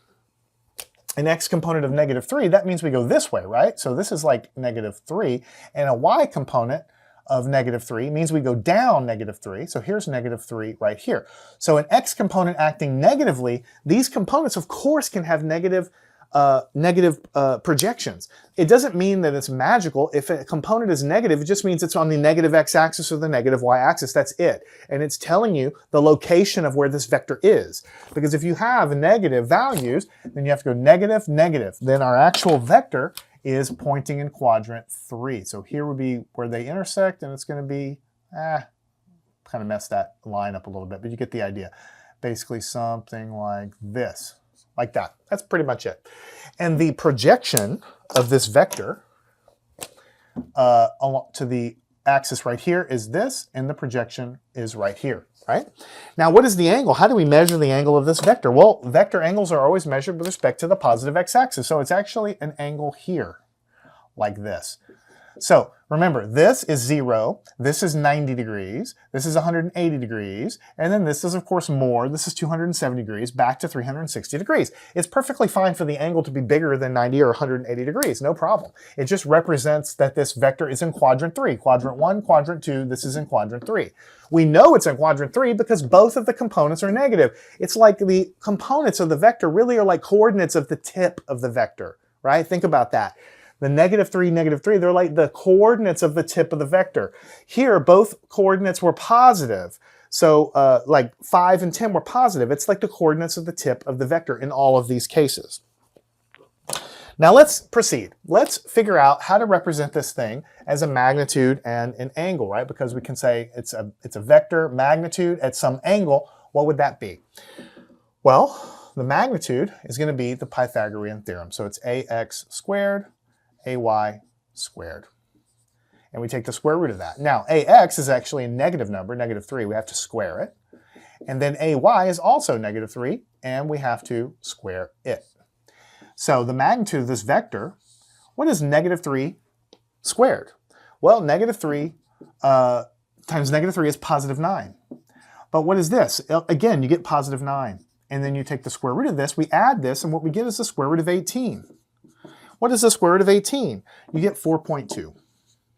an x component of -3, that means we go this way, right? So this is like -3, and a y component of -3 means we go down -3. So here's -3 right here. So an x component acting negatively, these components, of course, can have negative projections. It doesn't mean that it's magical. If a component is negative, it just means it's on the negative x-axis or the negative y-axis. That's it. And it's telling you the location of where this vector is. Because if you have negative values, then you have to go negative, negative. Then our actual vector is pointing in quadrant 3. So here would be where they intersect, and it's going to be, kind of mess that line up a little bit, but you get the idea. Basically something like this. Like that. That's pretty much it. And the projection of this vector to the axis right here is this, and the projection is right here, right? Now, what is the angle? How do we measure the angle of this vector? Well, vector angles are always measured with respect to the positive x-axis, so it's actually an angle here, like this. So remember, this is 0, this is 90 degrees, this is 180 degrees, and then this is, of course, more. This is 270 degrees, back to 360 degrees. It's perfectly fine for the angle to be bigger than 90 or 180 degrees, no problem. It just represents that this vector is in quadrant 3. Quadrant 1, quadrant 2, this is in quadrant 3. We know it's in quadrant 3 because both of the components are negative. It's like the components of the vector really are like coordinates of the tip of the vector, right? Think about that. The -3, they're like the coordinates of the tip of the vector. Here, both coordinates were positive. So like 5 and 10 were positive. It's like the coordinates of the tip of the vector in all of these cases. Now let's proceed. Let's figure out how to represent this thing as a magnitude and an angle, right? Because we can say it's a vector magnitude at some angle. What would that be? Well, the magnitude is going to be the Pythagorean theorem. So it's ax squared ay squared. And we take the square root of that. Now, ax is actually a negative number, -3. We have to square it. And then ay is also -3, and we have to square it. So the magnitude of this vector, what is -3 squared? Well, -3 times -3 is +9. But what is this? Again, you get +9. And then you take the square root of this, we add this, and what we get is the square root of 18. What is the square root of 18? You get 4.2.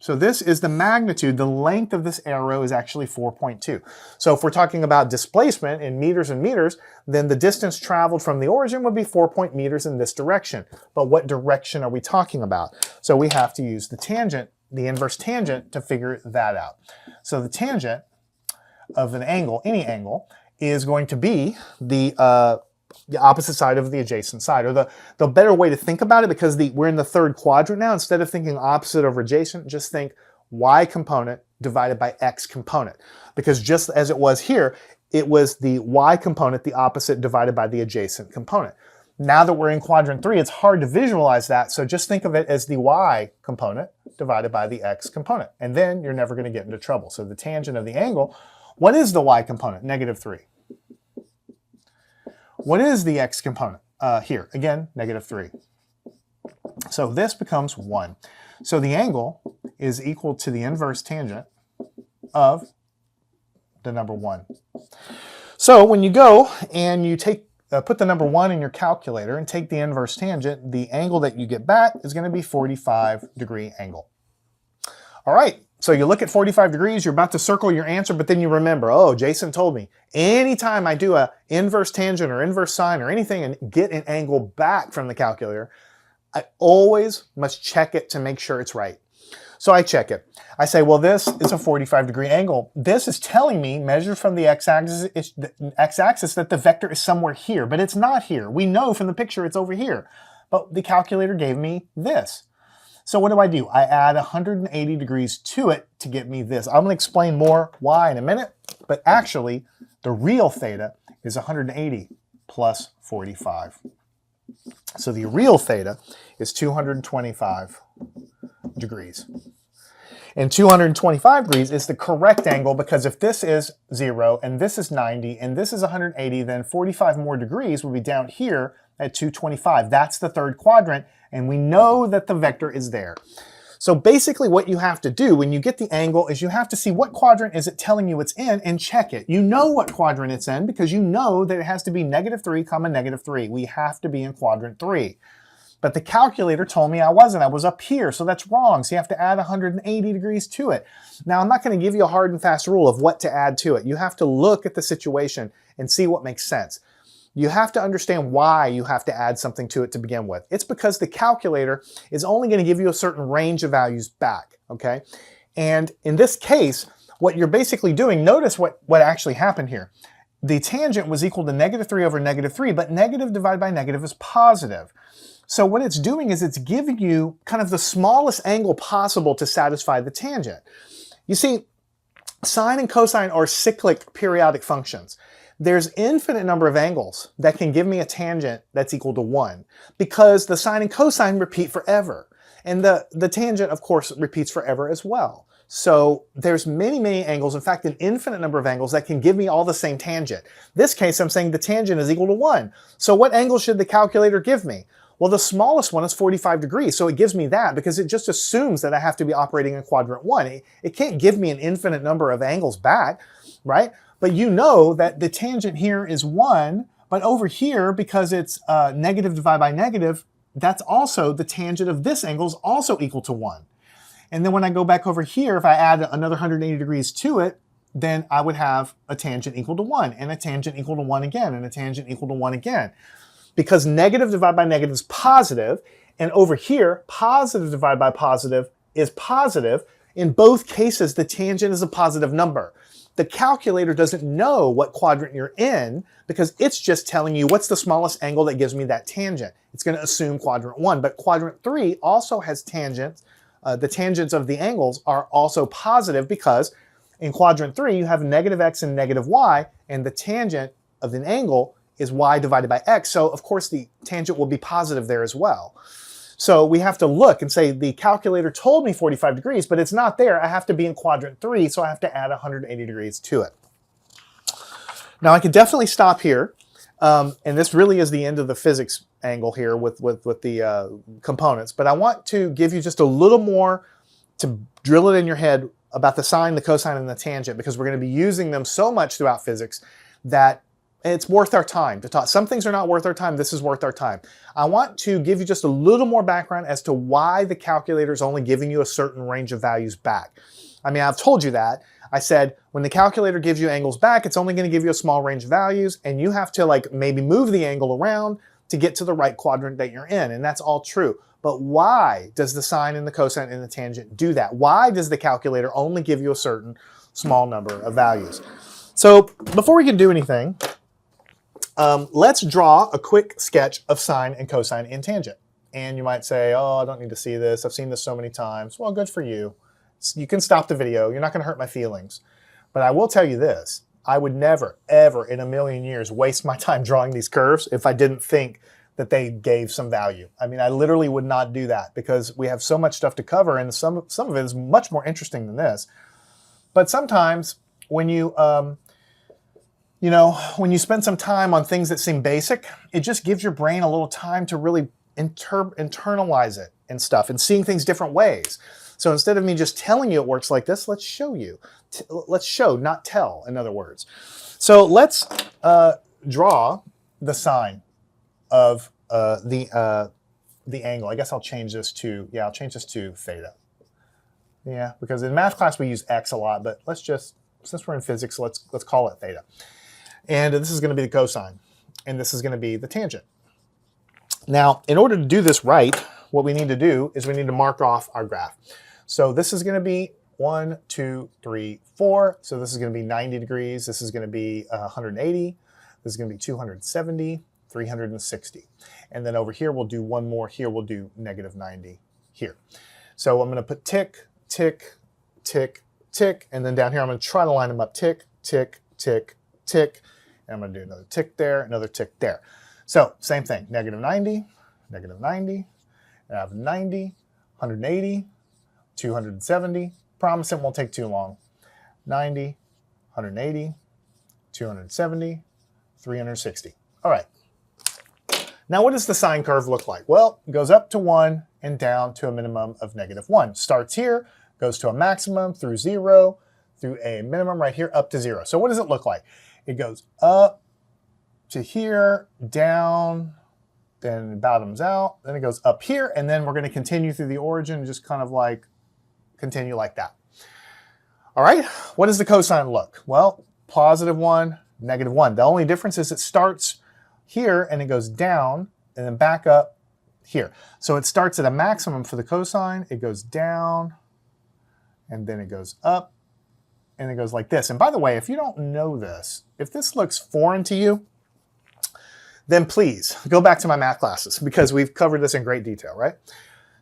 So this is the magnitude. The length of this arrow is actually 4.2. So if we're talking about displacement in meters and meters, then the distance traveled from the origin would be 4 meters in this direction. But what direction are we talking about? So we have to use the tangent, the inverse tangent, to figure that out. So the tangent of an angle, any angle, is going to be the opposite side of the adjacent side, or the better way to think about it, because we're in the third quadrant now, instead of thinking opposite over adjacent, just think y component divided by x component. Because just as it was here, it was the y component, the opposite, divided by the adjacent component. Now that we're in quadrant 3, it's hard to visualize that, so just think of it as the y component divided by the x component, and then you're never going to get into trouble. So the tangent of the angle, what is the y component? -3. What is the x component? Here, again, -3. So this becomes 1. So the angle is equal to the inverse tangent of the number 1. So when you go and you take put the number 1 in your calculator and take the inverse tangent, the angle that you get back is going to be 45-degree angle. All right. So you look at 45 degrees, you're about to circle your answer, but then you remember, oh, Jason told me, anytime I do a inverse tangent or inverse sine or anything and get an angle back from the calculator, I always must check it to make sure it's right. So I check it. I say, well, this is a 45-degree angle. This is telling me, measured from the x-axis, that the vector is somewhere here, but it's not here. We know from the picture it's over here, but the calculator gave me this. So what do? I add 180 degrees to it to get me this. I'm going to explain more why in a minute, but actually the real theta is 180 plus 45. So the real theta is 225 degrees. And 225 degrees is the correct angle, because if this is 0 and this is 90 and this is 180, then 45 more degrees will be down here at 225. That's the third quadrant, and we know that the vector is there. So basically what you have to do when you get the angle is you have to see what quadrant is it telling you it's in and check it. You know what quadrant it's in because you know that it has to be -3, -3. We have to be in quadrant 3. But the calculator told me I wasn't. I was up here, so that's wrong. So you have to add 180 degrees to it. Now, I'm not going to give you a hard and fast rule of what to add to it. You have to look at the situation and see what makes sense. You have to understand why you have to add something to it to begin with. It's because the calculator is only going to give you a certain range of values back, okay? And in this case, what you're basically doing, notice what actually happened here. The tangent was equal to -3 over -3, but negative divided by negative is positive. So what it's doing is it's giving you kind of the smallest angle possible to satisfy the tangent. You see, sine and cosine are cyclic periodic functions. There's infinite number of angles that can give me a tangent that's equal to 1 because the sine and cosine repeat forever. And the tangent, of course, repeats forever as well. So there's many, many angles, in fact, an infinite number of angles that can give me all the same tangent. This case, I'm saying the tangent is equal to 1. So what angle should the calculator give me? Well, the smallest one is 45 degrees, so it gives me that because it just assumes that I have to be operating in quadrant 1. It can't give me an infinite number of angles back, right? But you know that the tangent here is 1, but over here, because it's negative divided by negative, that's also the tangent of this angle is also equal to 1. And then when I go back over here, if I add another 180 degrees to it, then I would have a tangent equal to 1, and a tangent equal to 1 again, and a tangent equal to 1 again. Because negative divided by negative is positive, and over here, positive divided by positive is positive. In both cases, the tangent is a positive number. The calculator doesn't know what quadrant you're in because it's just telling you what's the smallest angle that gives me that tangent. It's going to assume quadrant 1, but quadrant 3 also has tangents. The tangents of the angles are also positive because in quadrant 3 you have negative x and negative y, and the tangent of an angle is y divided by x, so of course the tangent will be positive there as well. So we have to look and say the calculator told me 45 degrees, but it's not there. I have to be in quadrant 3, so I have to add 180 degrees to it. Now I could definitely stop here, and this really is the end of the physics angle here with the components, but I want to give you just a little more to drill it in your head about the sine, the cosine, and the tangent, because we're going to be using them so much throughout physics that it's worth our time to talk. Some things are not worth our time. This is worth our time. I want to give you just a little more background as to why the calculator is only giving you a certain range of values back. I mean, I've told you that. I said when the calculator gives you angles back, it's only going to give you a small range of values, and you have to like maybe move the angle around to get to the right quadrant that you're in, and that's all true. But why does the sine and the cosine and the tangent do that? Why does the calculator only give you a certain small number of values? So before we can do anything, let's draw a quick sketch of sine and cosine and tangent. And you might say, oh, I don't need to see this. I've seen this so many times. Well, good for you. You can stop the video. You're not going to hurt my feelings. But I will tell you this. I would never, ever in a million years waste my time drawing these curves if I didn't think that they gave some value. I mean, I literally would not do that because we have so much stuff to cover, and some of it is much more interesting than this. But sometimes when you when you spend some time on things that seem basic, it just gives your brain a little time to really internalize it and stuff and seeing things different ways. So instead of me just telling you it works like this, let's show you. Let's show, not tell, in other words. So let's draw the sine of the angle. I guess I'll change this to, I'll change this to theta. Yeah, because in math class we use x a lot, but let's just, since we're in physics, let's call it theta. And this is going to be the cosine, and this is going to be the tangent. Now, in order to do this right, what we need to do is we need to mark off our graph. So this is going to be 1, 2, 3, 4. So this is going to be 90 degrees. This is going to be 180. This is going to be 270, 360. And then over here, we'll do one more. Here, we'll do negative 90 here. So I'm going to put tick, tick, tick, tick. And then down here, I'm going to try to line them up. Tick, tick, tick, tick. And I'm going to do another tick there, another tick there. So same thing, negative 90, negative 90. And I have 90, 180, 270. Promise it won't take too long. 90, 180, 270, 360. All right. Now, what does the sine curve look like? Well, it goes up to 1 and down to a minimum of negative 1. Starts here, goes to a maximum through 0, through a minimum right here up to 0. So what does it look like? It goes up to here, down then it bottoms out, then it goes up here, and then we're going to continue through the origin and just kind of like continue like that. All right, what does the cosine look? Well, +1, -1. The only difference is it starts here and it goes down and then back up here. So it starts at a maximum for the cosine, it goes down, and then it goes up, and it goes like this. And by the way, if you don't know this, if this looks foreign to you, then please go back to my math classes because we've covered this in great detail, right?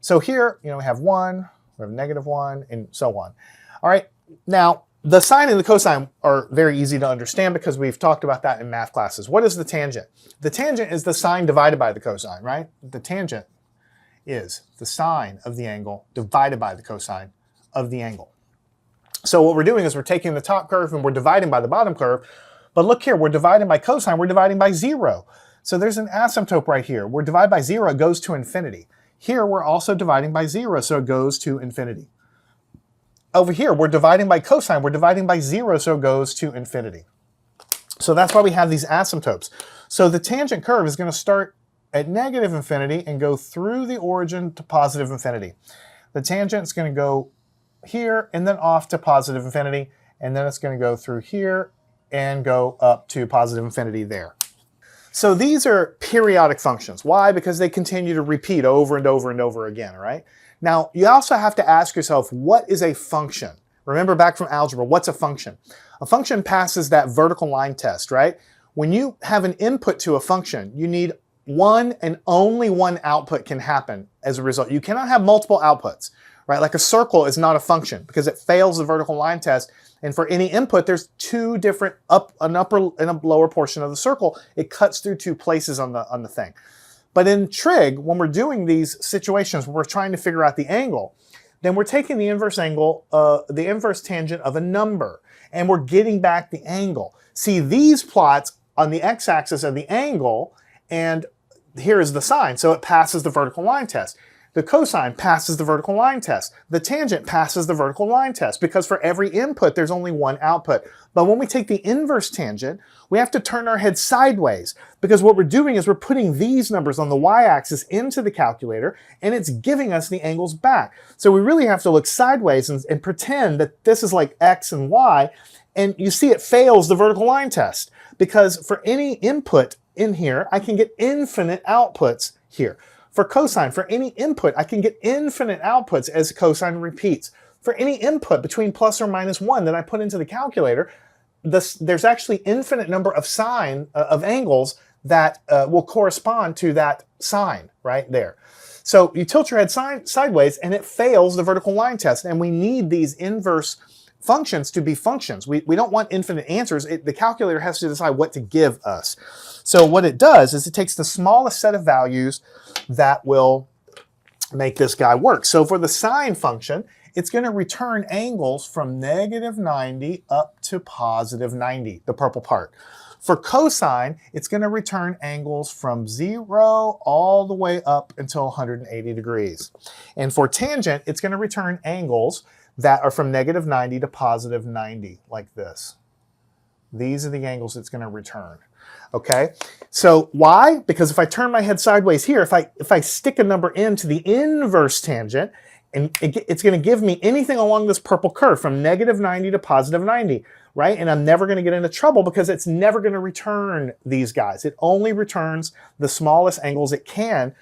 So here, we have 1, we have -1, and so on. All right, now the sine and the cosine are very easy to understand because we've talked about that in math classes. What is the tangent? The tangent is the sine divided by the cosine, right? The tangent is the sine of the angle divided by the cosine of the angle. So what we're doing is we're taking the top curve and we're dividing by the bottom curve. But look here, we're dividing by cosine, we're dividing by 0. So there's an asymptote right here. We're dividing by 0, it goes to infinity. Here we're also dividing by 0, so it goes to infinity. Over here, we're dividing by cosine, we're dividing by 0, so it goes to infinity. So that's why we have these asymptotes. So the tangent curve is going to start at -infinity and go through the origin to +infinity. The tangent is going to go here and then off to +infinity, and then it's going to go through here and go up to +infinity there. So these are periodic functions. Why? Because they continue to repeat over and over and over again, right? Now, you also have to ask yourself, what is a function? Remember back from algebra, what's a function? A function passes that vertical line test, right? When you have an input to a function, you need one and only one output can happen as a result. You cannot have multiple outputs, right? Like a circle is not a function because it fails the vertical line test. And for any input, there's two different an upper and a lower portion of the circle. It cuts through two places on the thing. But in trig, when we're doing these situations where we're trying to figure out the angle, then we're taking the inverse angle, the inverse tangent of a number, and we're getting back the angle. See, these plots on the x-axis are the angle, and here is the sine, so it passes the vertical line test. The cosine passes the vertical line test. The tangent passes the vertical line test because for every input, there's only one output. But when we take the inverse tangent, we have to turn our head sideways because what we're doing is we're putting these numbers on the y-axis into the calculator and it's giving us the angles back. So we really have to look sideways and pretend that this is like x and y, and you see it fails the vertical line test because for any input in here, I can get infinite outputs here. For cosine, for any input, I can get infinite outputs as cosine repeats. For any input between plus or minus 1 that I put into the calculator, there's actually infinite number of of angles that will correspond to that sine right there. So you tilt your head sideways and it fails the vertical line test, and we need these inverse functions to be functions. We don't want infinite answers. The calculator has to decide what to give us. So what it does is it takes the smallest set of values that will make this guy work. So for the sine function, it's going to return angles from -90 up to +90, the purple part. For cosine, it's going to return angles from 0 all the way up until 180 degrees. And for tangent, it's going to return angles that are from -90 to +90, like this. These are the angles it's going to return. Okay, so why? Because if I turn my head sideways here, if I stick a number into the inverse tangent, and it's going to give me anything along this purple curve from -90 to +90, right? And I'm never going to get into trouble because it's never going to return these guys. It only returns the smallest angles it can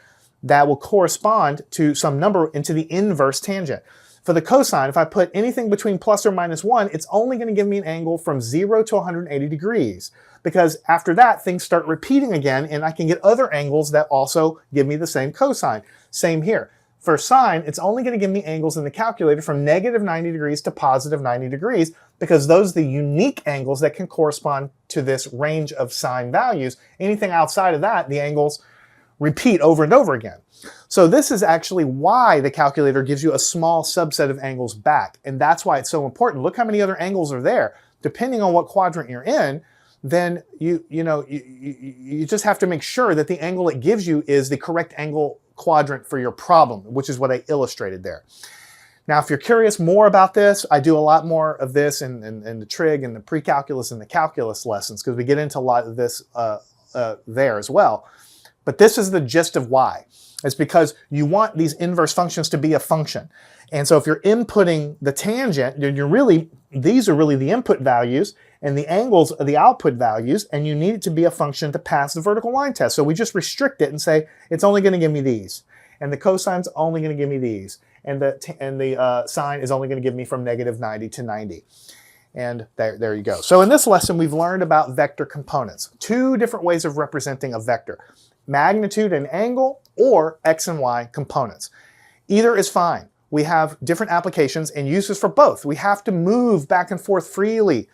that will correspond to some number into the inverse tangent. For the cosine, if I put anything between plus or minus 1, it's only going to give me an angle from 0 to 180 degrees. Because after that, things start repeating again, and I can get other angles that also give me the same cosine. Same here. For sine, it's only going to give me angles in the calculator from -90 degrees to +90 degrees, because those are the unique angles that can correspond to this range of sine values. Anything outside of that, the angles repeat over and over again. So this is actually why the calculator gives you a small subset of angles back, and that's why it's so important. Look how many other angles are there. Depending on what quadrant you're in, then you just have to make sure that the angle it gives you is the correct angle quadrant for your problem, which is what I illustrated there. Now, if you're curious more about this, I do a lot more of this in the trig and the pre-calculus and the calculus lessons, because we get into a lot of this there as well. But this is the gist of why. It's because you want these inverse functions to be a function. And so if you're inputting the tangent, these are really the input values, and the angles are the output values, and you need it to be a function to pass the vertical line test. So we just restrict it and say, it's only going to give me these. And the cosine's only going to give me these. And the sine is only going to give me from -90 to 90. And there you go. So in this lesson, we've learned about vector components. Two different ways of representing a vector: magnitude and angle, or x and y components. Either is fine. We have different applications and uses for both. We have to move back and forth freely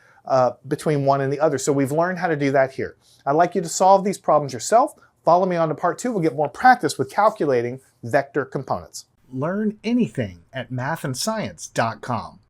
between one and the other. So we've learned how to do that here. I'd like you to solve these problems yourself. Follow me on to part 2. We'll get more practice with calculating vector components. Learn anything at mathandscience.com.